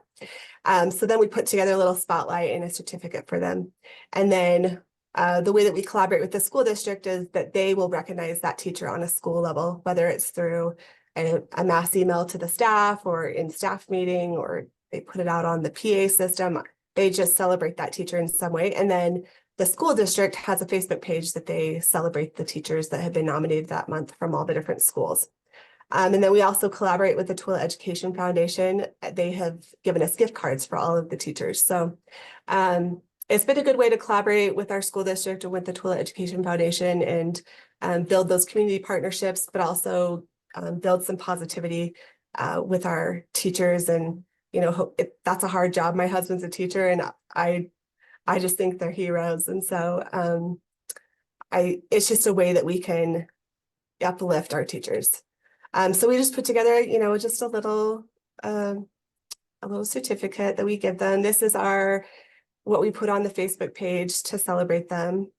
So then we put together a little spotlight and a certificate for them. And then the way that we collaborate with the school district is that they will recognize that teacher on a school level, whether it's through a mass email to the staff or in staff meeting, or they put it out on the PA system. They just celebrate that teacher in some way. And then the school district has a Facebook page that they celebrate the teachers that have been nominated that month from all the different schools. And then we also collaborate with the Tooele Education Foundation. They have given us gift cards for all of the teachers. So it's been a good way to collaborate with our school district and with the Tooele Education Foundation and build those community partnerships, but also build some positivity with our teachers. And that's a hard job. My husband's a teacher, and I just think they're heroes. And so it's just a way that we can uplift our teachers. So we just put together, just a little certificate that we give them. This is what we put on the Facebook page to celebrate them.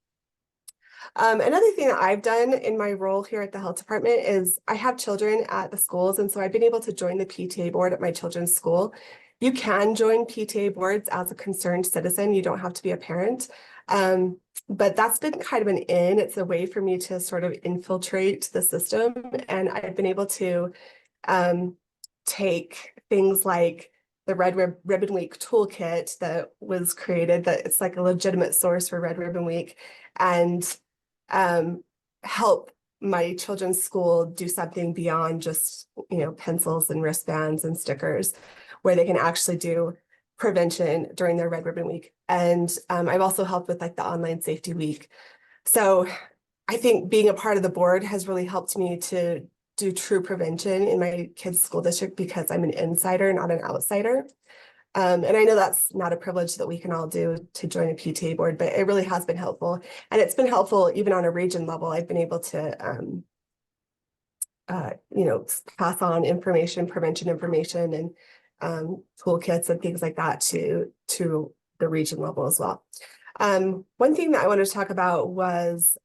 Another thing that I've done in my role here at the health department is I have children at the schools, and so I've been able to join the PTA board at my children's school. You can join PTA boards as a concerned citizen. You don't have to be a parent, but that's been kind of an in. It's a way for me to sort of infiltrate the system, and I've been able to take things like the Red Ribbon Week toolkit that was created, that it's like a legitimate source for Red Ribbon Week, and help my children's school do something beyond just, pencils and wristbands and stickers, where they can actually do prevention during their Red Ribbon Week. And I've also helped with like the online safety week. So I think being a part of the board has really helped me to do true prevention in my kids' school district, because I'm an insider, not an outsider. And I know that's not a privilege that we can all do to join a PTA board, but it really has been helpful. And it's been helpful even on a region level. I've been able to, pass on information, prevention information, and toolkits and things like that to the region level as well. One thing that I wanted to talk about was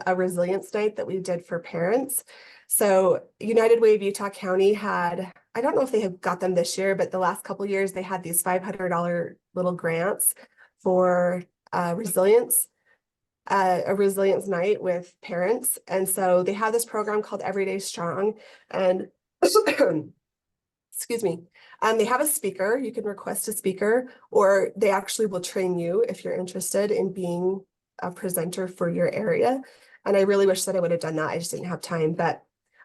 a resilience night that we did for parents. So United Way of Utah County had, I don't know if they have got them this year, but the last couple of years they had these $500 little grants for resilience. a resilience night with parents. And so they have this program called Everyday Strong, and excuse me, they have a speaker. You can request a speaker, or they actually will train you if you're interested in being a presenter for your area. And I really wish that I would have done that. I just didn't have time, but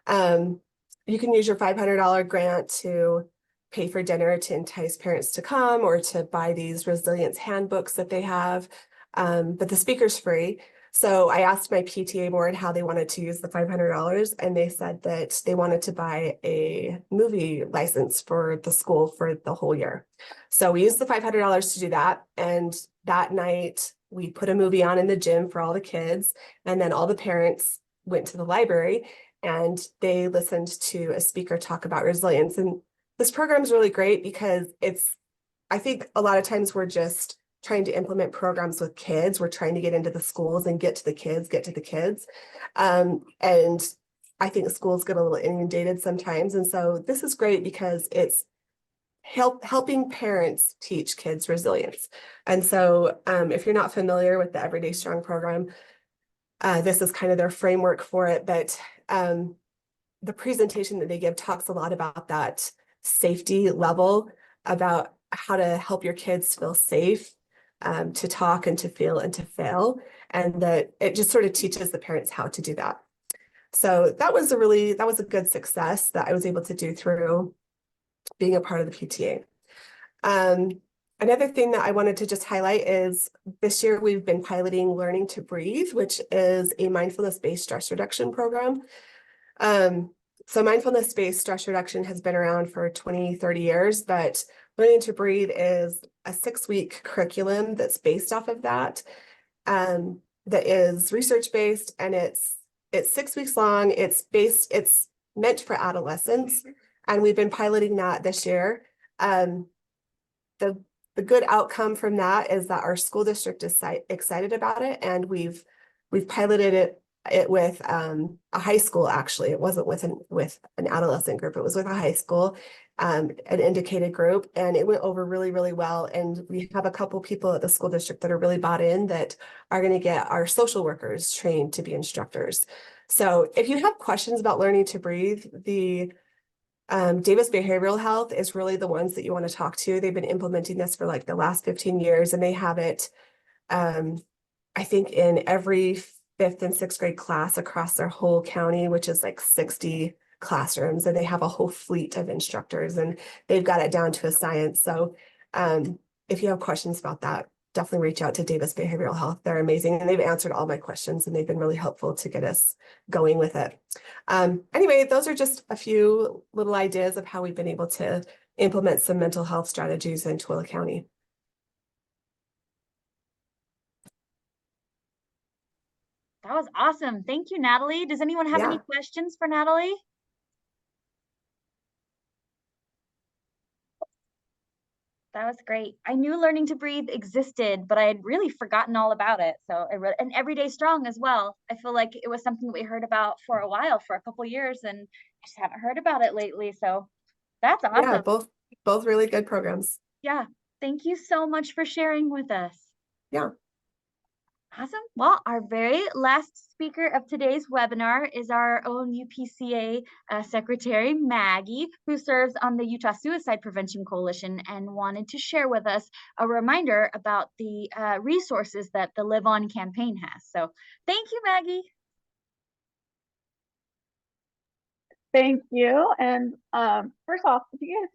you can use your $500 grant to pay for dinner to entice parents to come, or to buy these resilience handbooks that they have. But the speaker's free. So I asked my PTA board how they wanted to use the $500, and they said that they wanted to buy a movie license for the school for the whole year. So we used the $500 to do that. And that night we put a movie on in the gym for all the kids. And then all the parents went to the library and they listened to a speaker talk about resilience. And this program is really great because I think a lot of times we're just trying to implement programs with kids. We're trying to get into the schools and get to the kids. And I think schools get a little inundated sometimes. And so this is great because it's helping parents teach kids resilience. And so if you're not familiar with the Everyday Strong program, this is kind of their framework for it. But the presentation that they give talks a lot about that safety level, about how to help your kids feel safe, to talk and to feel and to fail. And that it just sort of teaches the parents how to do that. So that was a good success that I was able to do through being a part of the PTA. Another thing that I wanted to just highlight is this year we've been piloting Learning to Breathe, which is a mindfulness-based stress reduction program. So mindfulness-based stress reduction has been around for 20, 30 years, but Learning to Breathe is a 6-week curriculum that's based off of that, that is research-based, and it's 6 weeks long. It's meant for adolescents, and we've been piloting that this year. The good outcome from that is that our school district is excited about it, and we've piloted it with a high school. Actually, it wasn't with an adolescent group. It was with a high school, an indicated group, and it went over really, really well. And we have a couple people at the school district that are really bought in, that are going to get our social workers trained to be instructors. So if you have questions about Learning to Breathe, the Davis Behavioral Health is really the ones that you want to talk to. They've been implementing this for like the last 15 years, and they have it, I think, in every 5th and 6th grade class across their whole county, which is like 60 classrooms, and they have a whole fleet of instructors, and they've got it down to a science. So if you have questions about that, definitely reach out to Davis Behavioral Health. They're amazing, and they've answered all my questions, and they've been really helpful to get us going with it. Anyway, those are just a few little ideas of how we've been able to implement some mental health strategies in Tooele County. That was awesome. Thank you, Natalie. Does anyone have any questions for Natalie? That was great. I knew Learning to Breathe existed, but I had really forgotten all about it. So and Everyday Strong as well. I feel like it was something that we heard about for a while, for a couple years, and I just haven't heard about it lately. So that's awesome. Yeah, both really good programs. Yeah. Thank you so much for sharing with us. Yeah. Awesome. Well, our very last speaker of today's webinar is our own UPCA Secretary, Maggie, who serves on the Utah Suicide Prevention Coalition, and wanted to share with us a reminder about the resources that the Live On campaign has. So thank you, Maggie. Thank you. And first off, if you guys,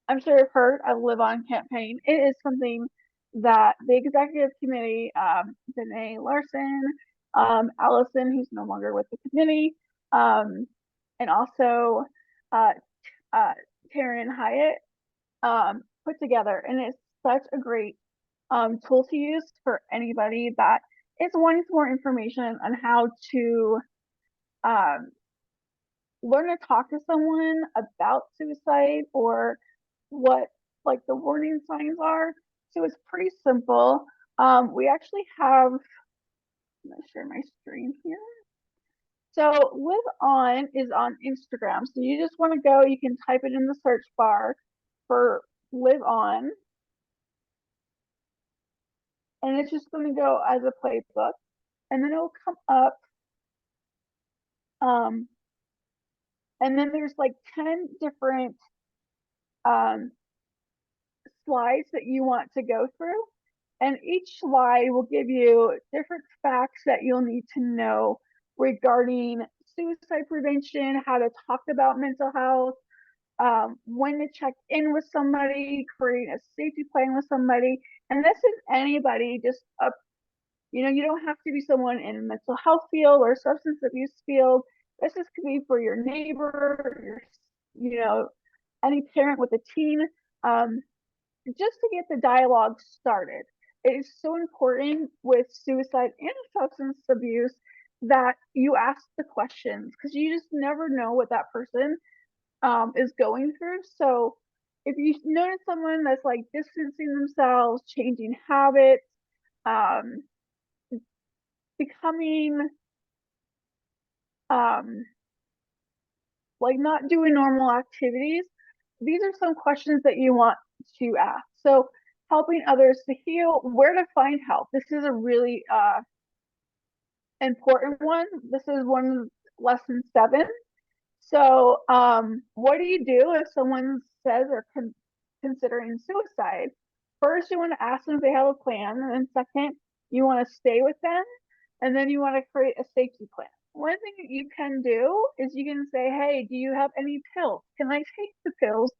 I'm sure have heard of Live On campaign. It is something that the executive committee, Danae Larson, Allison, who's no longer with the committee, and also Taryn Hyatt put together. And it's such a great tool to use for anybody that is wanting more information on how to learn to talk to someone about suicide, or what like the warning signs are. So it's pretty simple. We actually have, I'm gonna share my screen here. So Live On is on Instagram. So you just want to go, you can type it in the search bar for Live On. And it's just going to go as a playbook. and then it'll come up. And then there's like 10 different slides that you want to go through. And each slide will give you different facts that you'll need to know regarding suicide prevention, how to talk about mental health, when to check in with somebody, create a safety plan with somebody. And this is anybody, just you know, you don't have to be someone in a mental health field or substance abuse field. This is could be for your neighbor, you know, any parent with a teen, just to get the dialogue started. It is so important with suicide and substance abuse that you ask the questions, because you just never know what that person is going through. So if you notice someone that's like distancing themselves, changing habits, becoming like not doing normal activities, these are some questions that you want to ask. So helping others to heal, where to find help. This is a really important one. This is one lesson 7. So what do you do if someone says they're considering suicide? First, you want to ask them if they have a plan, and then second, you want to stay with them, and then you want to create a safety plan. One thing that you can do is you can say, hey, do you have any pills? Can I take the pills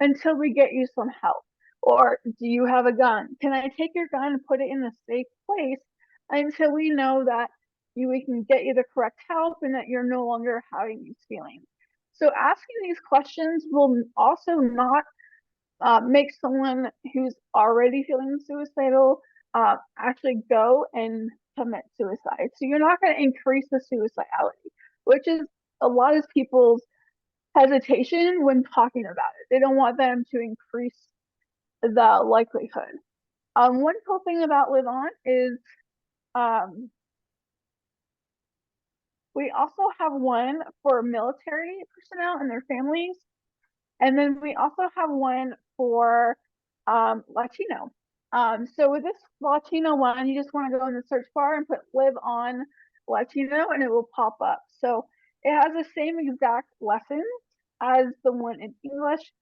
until we get you some help? Or do you have a gun? Can I take your gun and put it in a safe place until we know that we can get you the correct help and that you're no longer having these feelings? So asking these questions will also not make someone who's already feeling suicidal actually go and commit suicide. So you're not going to increase the suicidality, which is a lot of people's hesitation when talking about it. They don't want them to increase the likelihood. One cool thing about Live On is we also have one for military personnel and their families. And then we also have one for Latino. So with this Latino one, you just want to go in the search bar and put Live On Latino and it will pop up. So it has the same exact lessons as the one in English,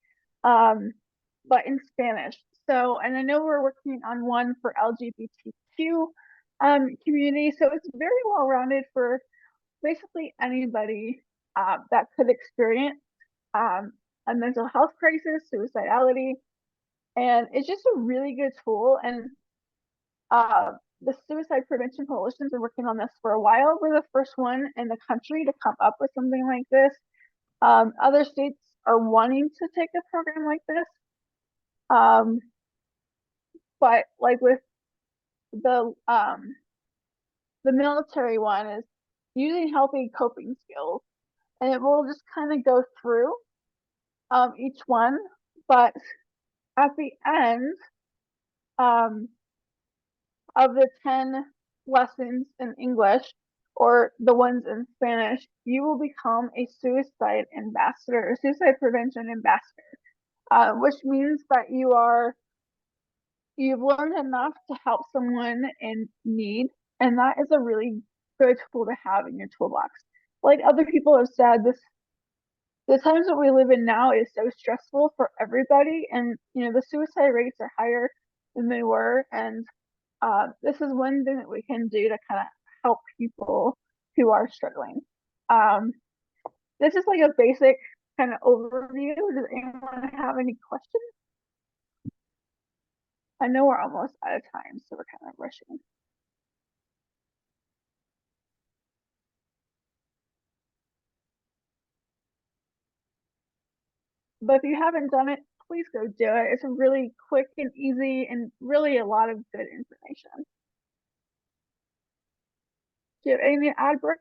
but in Spanish. So, and I know we're working on one for LGBTQ community. So it's very well rounded for basically anybody that could experience a mental health crisis, suicidality, and it's just a really good tool. And the Suicide Prevention Coalition's been working on this for a while. We're the first one in the country to come up with something like this. Other states are wanting to take a program like this, but like with the military one is using healthy coping skills, and it will just kind of go through each one, but at the end of the 10 lessons in English or the ones in Spanish, you will become a suicide ambassador, a suicide prevention ambassador, which means that you've learned enough to help someone in need, and that is a really good tool to have in your toolbox. Like other people have said, the times that we live in now is so stressful for everybody, and you know the suicide rates are higher than they were, and this is one thing that we can do to kind of help people who are struggling. This is like a basic kind of overview. Does anyone have any questions? I know we're almost out of time, so we're kind of rushing. But if you haven't done it, please go do it. It's really quick and easy and really a lot of good information. Do you have anything to add, Brooke?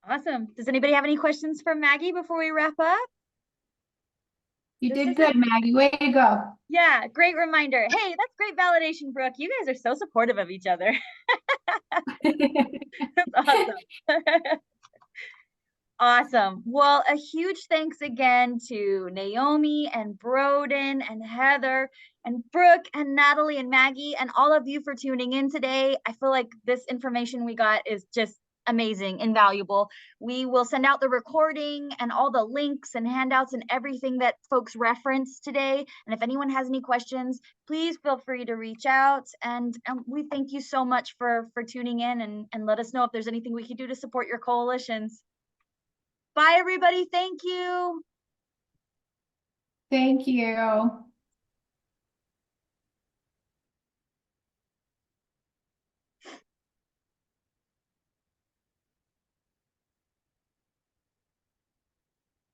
Awesome. Does anybody have any questions for Maggie before we wrap up? You did good, Maggie. Way to go. Yeah, great reminder. Hey, that's great validation, Brooke. You guys are so supportive of each other. That's awesome. Awesome. Well, a huge thanks again to Naomi and Broden and Heather and Brooke and Natalie and Maggie and all of you for tuning in today. I feel like this information we got is just amazing, invaluable. We will send out the recording and all the links and handouts and everything that folks referenced today. And if anyone has any questions, please feel free to reach out. And we thank you so much for tuning in and let us know if there's anything we can do to support your coalitions. Bye, everybody. Thank you. Thank you.